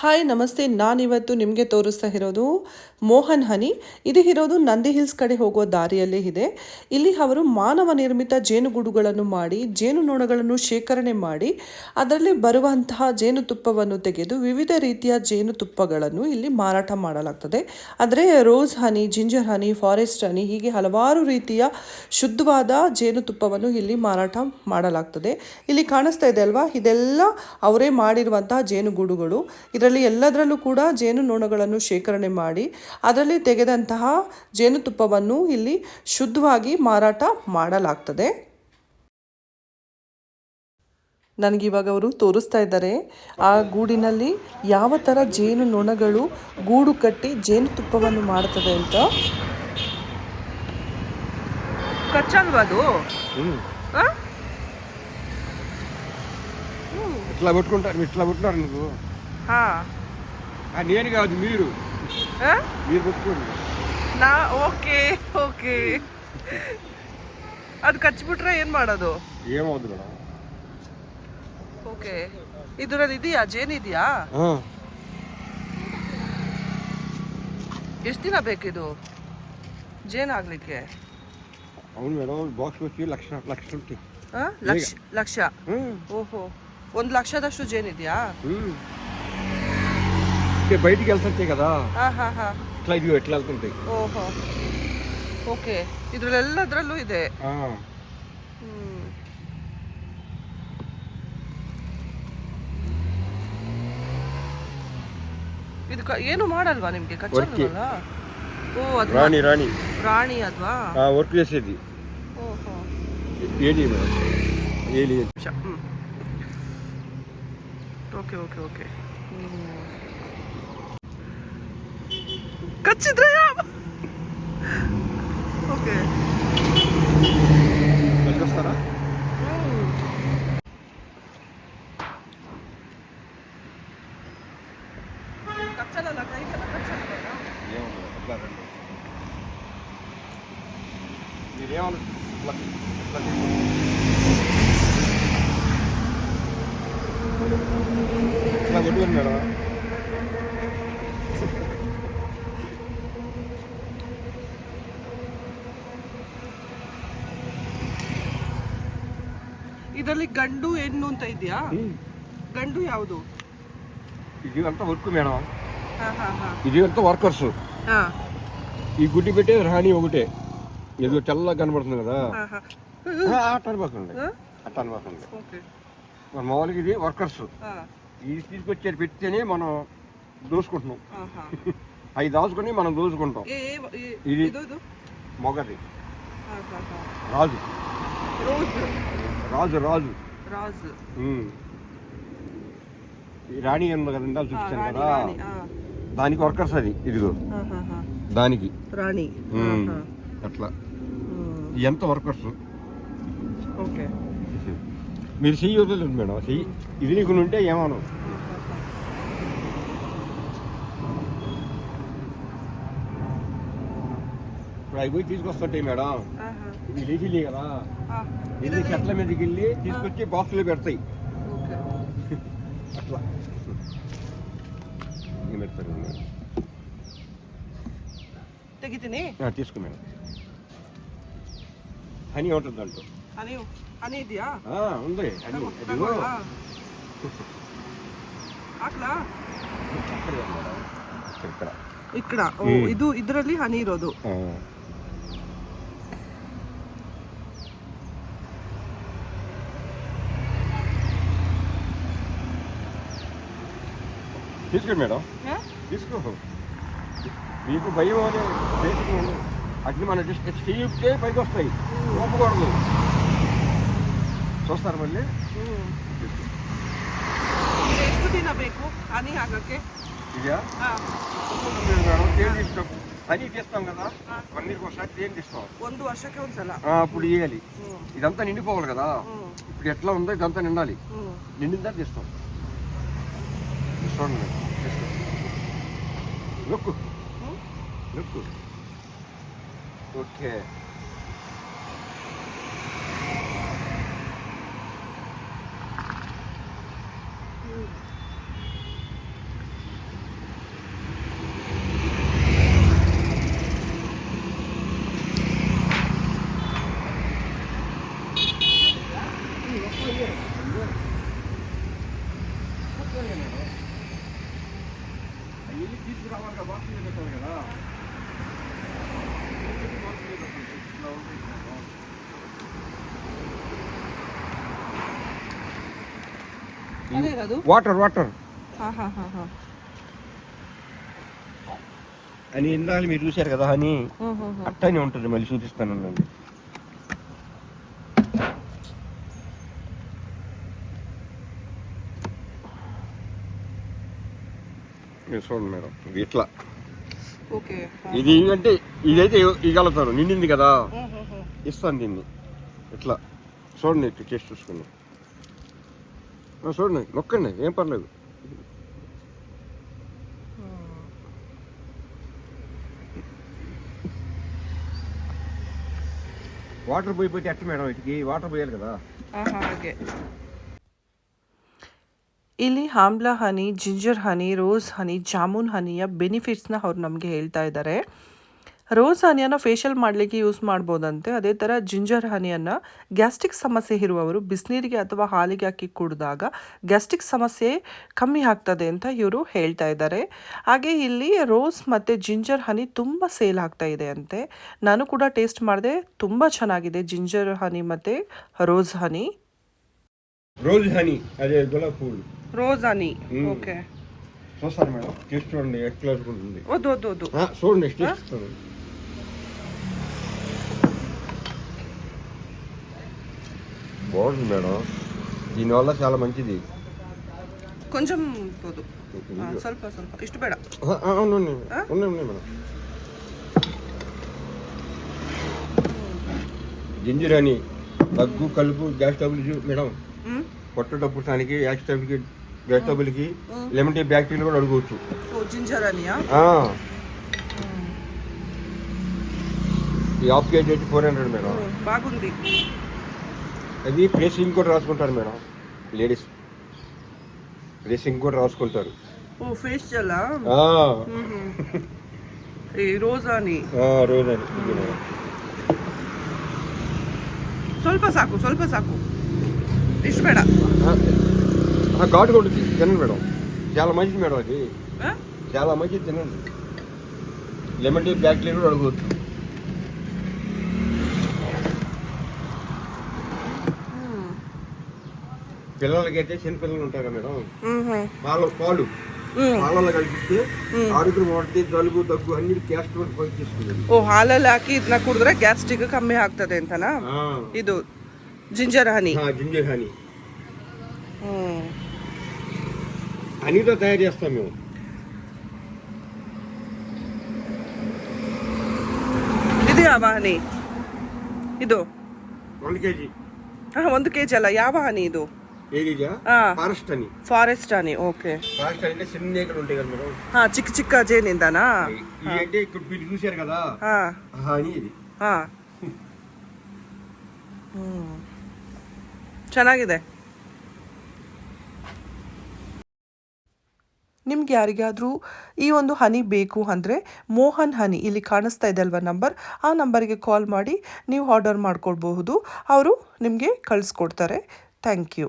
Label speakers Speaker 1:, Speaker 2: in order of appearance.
Speaker 1: Hi ನಮಸ್ತೆ. ನಾನಿವತ್ತು ನಿಮಗೆ ತೋರಿಸ್ತಾ ಇರೋದು ಮೋಹನ್ ಹನಿ. ಇದು ಇರೋದು ನಂದಿ ಹಿಲ್ಸ್ ಕಡೆ ಹೋಗೋ ದಾರಿಯಲ್ಲೇ ಇದೆ. ಇಲ್ಲಿ ಅವರು ಮಾನವ ನಿರ್ಮಿತ ಜೇನುಗೂಡುಗಳನ್ನು ಮಾಡಿ ಜೇನುನೊಣಗಳನ್ನು ಶೇಖರಣೆ ಮಾಡಿ ಅದರಲ್ಲಿ ಬರುವಂತಹ ಜೇನುತುಪ್ಪವನ್ನು ತೆಗೆದು ವಿವಿಧ ರೀತಿಯ ಜೇನುತುಪ್ಪಗಳನ್ನು ಇಲ್ಲಿ ಮಾರಾಟ ಮಾಡಲಾಗ್ತದೆ. ಅಂದರೆ ರೋಸ್ ಹನಿ, ಜಿಂಜರ್ ಹನಿ, ಫಾರೆಸ್ಟ್ ಹನಿ, ಹೀಗೆ ಹಲವಾರು ರೀತಿಯ ಶುದ್ಧವಾದ ಜೇನುತುಪ್ಪವನ್ನು ಇಲ್ಲಿ ಮಾರಾಟ ಮಾಡಲಾಗ್ತದೆ. ಇಲ್ಲಿ ಕಾಣಿಸ್ತಾ ಇದೆ ಅಲ್ವಾ, ಇದೆಲ್ಲ ಅವರೇ ಮಾಡಿರುವಂತಹ ಜೇನುಗೂಡುಗಳು. ಇದರಲ್ಲಿ ಎಲ್ಲದರಲ್ಲೂ ಕೂಡ ಜೇನುನೊಣಗಳನ್ನು ಶೇಖರಣೆ ಮಾಡಿ ಅದರಲ್ಲಿ ತೆಗೆದಂತಹ ಜೇನುತುಪ್ಪವನ್ನು ಇಲ್ಲಿ ಶುದ್ಧವಾಗಿ ಮಾರಾಟ ಮಾಡಲಾಗ್ತದೆ. ನನಗಿವಾಗ ಅವರು ತೋರಿಸ್ತಾ ಇದ್ದಾರೆ ಆ ಗೂಡಿನಲ್ಲಿ ಯಾವ ಥರ ಜೇನುನೊಣಗಳು ಗೂಡು ಕಟ್ಟಿ ಜೇನುತುಪ್ಪವನ್ನು ಮಾಡ್ತದೆ ಅಂತ. ಕಚ್ಚಲ್ವದು?
Speaker 2: ఇట్లా పెట్టుకుంటారు నువ్వు. నేను కాదు, మీరు పెట్టుకోండి.
Speaker 1: Okay okay. ಅದು ಕಚ್ಚಿಬಿಟ್ರೆ ಏನು ಮಾಡೋದು?
Speaker 2: ఏమవుద్దు మేడం.
Speaker 1: ಓಕೆ. ಇದರಲ್ಲಿ ಇದೆಯಾ, ಜೇನಿದೆಯಾ? ಎಷ್ಟು ದಿನ ಬೇಕಿದು ಜೇನಾಗ್ಲಿಕ್ಕೆ?
Speaker 2: అవును మేడం, బాక్స్ వచ్చి లక్ష ఉంటాయి.
Speaker 1: ಲಕ್ಷ? ಓಹೋ, 1 ಲಕ್ಷದಷ್ಟು ಜೇನಿದೆಯಾ?
Speaker 2: బయటికి వెళ్తుంటాయి కదా, ఇట్లా ఇది ఎట్లా వెళ్తుంటాయి.
Speaker 1: ఓహో, ఓకే. ಇದ್ರಲ್ಲೆಲ್ಲದ್ರಲ್ಲೂ ಇದೆ. ಇದು ಏನು ಮಾಡಲ್ವಾ ನಿಮ್ಗೆ? ಕಚ್ಚಲ್ವಲ್ಲ? ಓ, ಅದು ರಾಣಿ ಅದ್ವಾ?
Speaker 2: వర్క్ చేసేది.
Speaker 1: ಓಹೋ,
Speaker 2: ఏలి మేడం, ఏలి.
Speaker 1: Okay okay okay. ಕಚ್ಚಿದ್ರೆ ಓಕೆ
Speaker 2: వెళ్ళొస్తారా?
Speaker 1: కచ్చలಲ್ಲ, కైకಲ್ಲ కచ్చಲ್ಲ.
Speaker 2: మీరేమన్నా ఇట్లా కొట్టుకోండి మేడం.
Speaker 1: ಇದರಲ್ಲಿ ಗಂಡು ಹೆಣ್ಣು ಅಂತ ಇದೆಯಾ? ಗಂಡು ಯಾವುದು?
Speaker 2: ఇది అంతా వర్క్ మేడం. ఇది అంతా వర్కర్స్. ఈ గుడ్డి పెట్టే రాణి ఒకటే, ఏదో తెల్లగా కనబడుతుంది కదా, అట్ట అనుకోకండి. మన మామూలుగా ఇది వర్కర్స్. ఇది తీసుకొచ్చేది పెడితేనే మనం దోసుకుంటున్నాం. అవి దాచుకొని మనం దోసుకుంటాం. ఇది మొగది రాజు. రాజు రాజు రాజు. ఈ రాణి ఉంది కదా, ఇందా చూపించాను కదా, దానికి వర్కర్స్. అది ఇదిగో దానికి
Speaker 1: రాణి.
Speaker 2: అట్లా ఎంత వర్కర్స్.
Speaker 1: ఓకే.
Speaker 2: మీరు చెయ్యి వదలలేదు మేడం, చెయ్యి ఇది నీకు ఉంటే ఏమను. ఇప్పుడు అవి పోయి తీసుకొస్తుంటాయి మేడం. ఇవి లేచిల్లి కదా, వెళ్ళి చెట్ల మీదకి వెళ్ళి తీసుకొచ్చి బాక్స్లో పెడతాయి. అట్లా పెడతారు.
Speaker 1: తెగితిని
Speaker 2: తీసుకో మేడం. హనీ ఉంటుంది దాంట్లో.
Speaker 1: హనీ ಇದೆಯಾ?
Speaker 2: ఉంది హనీ.
Speaker 1: ఇక్కడ ಇದು ಇದರಲ್ಲಿ ಹನಿ ಇರೋದು.
Speaker 2: తీసుకోండి మేడం, తీసుకో. మీకు భయం అనేది అగ్ని మన చెయ్యితే పైకి వస్తాయి, ఒప్పకూడదు. చూస్తారు మళ్ళీ.
Speaker 1: ಎಷ್ಟು ದಿನ ಬೇಕು ಹನಿ ಹಾಕಕ್ಕೆ?
Speaker 2: ఇదా మేడం, తేనె తీస్తాం. హనీ తీస్తాం కదా, పన్నీర్కి ఒకసారి తేనె తీస్తాం.
Speaker 1: 1 ವರ್ಷಕ್ಕೆ ಒಂದ್ಸಲ
Speaker 2: అప్పుడు వేయాలి. ఇదంతా నిండిపోవాలి కదా, ఇప్పుడు ఎట్లా ఉందో ఇదంతా నిండాలి. నిండిందా తీస్తాం. చూడండి నొక్కు నొక్కు. ఓకే. వెళ్ళి తీసుకురావాలి బాక్స్ పెట్టాలి కదా.
Speaker 1: అదే కాదు
Speaker 2: వాటర్ వాటర్ అని ఇందాక మీరు చూశారు కదా అని అట్టనే ఉంటుంది. మళ్ళీ చూపిస్తానండి. చూడండి మేడం, ఇది ఇట్లా.
Speaker 1: ఓకే,
Speaker 2: ఇది అంటే ఇదైతే ఇగలుగుతారు, నిండింది కదా, ఇస్తాను దీన్ని ఇట్లా. చూడండి, ఇట్లా టేస్ట్ చూసుకోండి. చూడండి, నొక్కండి, ఏం పర్లేదు. వాటర్ పోయిపోతే ఎట్ట మేడం, వీటికి వాటర్ పోయాలి కదా.
Speaker 1: ಹಾಗೆ ಇಲ್ಲಿ ಆಮ್ಲಾ ಹನಿ, ಜಿಂಜರ್ ಹನಿ, ರೋಸ್ ಹನಿ, ಜಾಮೂನ್ ಹನಿಯ ಬೆನಿಫಿಟ್ಸ್ನ ಅವ್ರು ನಮಗೆ ಹೇಳ್ತಾ ಇದ್ದಾರೆ. ರೋಸ್ ಹನಿಯನ್ನು ಫೇಶಿಯಲ್ ಮಾಡಲಿಕ್ಕೆ ಯೂಸ್ ಮಾಡ್ಬೋದಂತೆ. ಅದೇ ಥರ ಜಿಂಜರ್ ಹನಿಯನ್ನು ಗ್ಯಾಸ್ಟ್ರಿಕ್ ಸಮಸ್ಯೆ ಇರುವವರು ಬಿಸಿನೀರಿಗೆ ಅಥವಾ ಹಾಲಿಗೆ ಹಾಕಿ ಕುಡಿದಾಗ ಗ್ಯಾಸ್ಟ್ರಿಕ್ ಸಮಸ್ಯೆ ಕಮ್ಮಿ ಆಗ್ತದೆ ಅಂತ ಇವರು ಹೇಳ್ತಾ ಇದ್ದಾರೆ. ಹಾಗೆ ಇಲ್ಲಿ ರೋಸ್ ಮತ್ತು ಜಿಂಜರ್ ಹನಿ ತುಂಬ ಸೇಲ್ ಆಗ್ತಾ ಇದೆ ಅಂತೆ. ನಾನು ಕೂಡ ಟೇಸ್ಟ್ ಮಾಡಿದೆ, ತುಂಬ ಚೆನ್ನಾಗಿದೆ ಜಿಂಜರ್ ಹನಿ ಮತ್ತು ರೋಸ್ ಹನಿ.
Speaker 2: రోజ్ హనీ, అదే గులాబీ పువ్వులు.
Speaker 1: Rose honey, okay.
Speaker 2: చూస్తారు మేడం, టేస్ట్ చూడండి ఎట్లా ఉంటుంది.
Speaker 1: వద్దు వద్దు వద్దు,
Speaker 2: చూడండి టేస్ట్ చూడండి. బాగుంది మేడం, దీనివల్ల చాలా మంచిది.
Speaker 1: కొంచెం వద్దు, ಸ್ವಲ್ಪ ಸ್ವಲ್ಪ, ಇಷ್ಟು ಬೇಡ.
Speaker 2: ఉన్నాయి మేడం. జింజర్ హనీ దగ్గు, కలుపు, గ్యాస్ ట్రబుల్ మేడం, పొట్ట డబ్బుటానికి, గ్యాస్ ట్రబుల్కి, గ్యాస్ ట్రబుల్కి లెమన్ టీ బ్యాక్టీరియా కూడా అడుగువచ్చు.
Speaker 1: జింజర్ హనీయా?
Speaker 2: ఈ హాఫ్ కేజీ అయితే 400 మేడం.
Speaker 1: బాగుంది.
Speaker 2: అది ప్రెసింగ్ కూడా రాసుకుంటారు మేడం, లేడీస్ ప్రెసింగ్ కూడా రాసుకుంటారు.
Speaker 1: ఓ ఫేషియల్ ఈ రోజ్ హనీ.
Speaker 2: రోజ్ హనీ
Speaker 1: ಸ್ವಲ್ಪ ಸಾಕು, ಸ್ವಲ್ಪ ಸಾಕು, ಇಷ್ಟು ಬೇಡ.
Speaker 2: ఘాటు కూడా తినండి మేడం, చాలా మంచిది మేడం, అది చాలా మంచిది, తినండి. లెమన్ టీ బ్యాక్టీరియా కూడా అడగవచ్చు. పిల్లలకైతే చిన్న పిల్లలు ఉంటారు కదా మేడం, పాలలో కలిపిస్తే ఆరోగ్యం పడుతుంది, జలుబు, దగ్గు అన్ని గ్యాస్ పనిచేస్తుంది.
Speaker 1: ಓ ಹಾಲಲ್ಲಿ ಹಾಕಿ ಇದನ್ನ ಕುಡಿದ್ರೆ ಗ್ಯಾಸ್ಟ್ರಿಕ್ ಕಮ್ಮಿ ಆಗ್ತದೆ ಅಂತನಾ? ಇದು జింజర్ హనీ.
Speaker 2: జింజర్ హనీ హనీతో తయారు చేస్తాం మేము.
Speaker 1: ಇದು ಯಾವ ಹನಿ? ಇದು
Speaker 2: 1 kg.
Speaker 1: 1 kg ಅಲ್ಲ, ಯಾವ ಹನಿ ಇದು?
Speaker 2: ಫಾರೆಸ್ಟ್ ಹನಿ.
Speaker 1: ಫಾರೆಸ್ಟ್ ಹನಿ, ಓಕೆ.
Speaker 2: ఫారెస్ట్ అంటే చిన్న ఈగలు ఉంటాయి కదా మేడం,
Speaker 1: చిక్క చిక్క జేనిందానా?
Speaker 2: ఈ అంటే ఇక్కడ మీరు చూశారు కదా హనీ, ఇది
Speaker 1: ಚೆನ್ನಾಗಿದೆ. ನಿಮ್ಗೆ ಯಾರಿಗಾದರೂ ಈ ಒಂದು ಹನಿ ಬೇಕು ಅಂದರೆ ಮೋಹನ್ ಹನಿ, ಇಲ್ಲಿ ಕಾಣಿಸ್ತಾ ಇದೆ ಅಲ್ವಾ ನಂಬರ್, ಆ ನಂಬರಿಗೆ ಕಾಲ್ ಮಾಡಿ ನೀವು ಆರ್ಡರ್ ಮಾಡ್ಕೊಳ್ಬಹುದು. ಅವರು ನಿಮಗೆ ಕಳಿಸ್ಕೊಡ್ತಾರೆ. Thank you.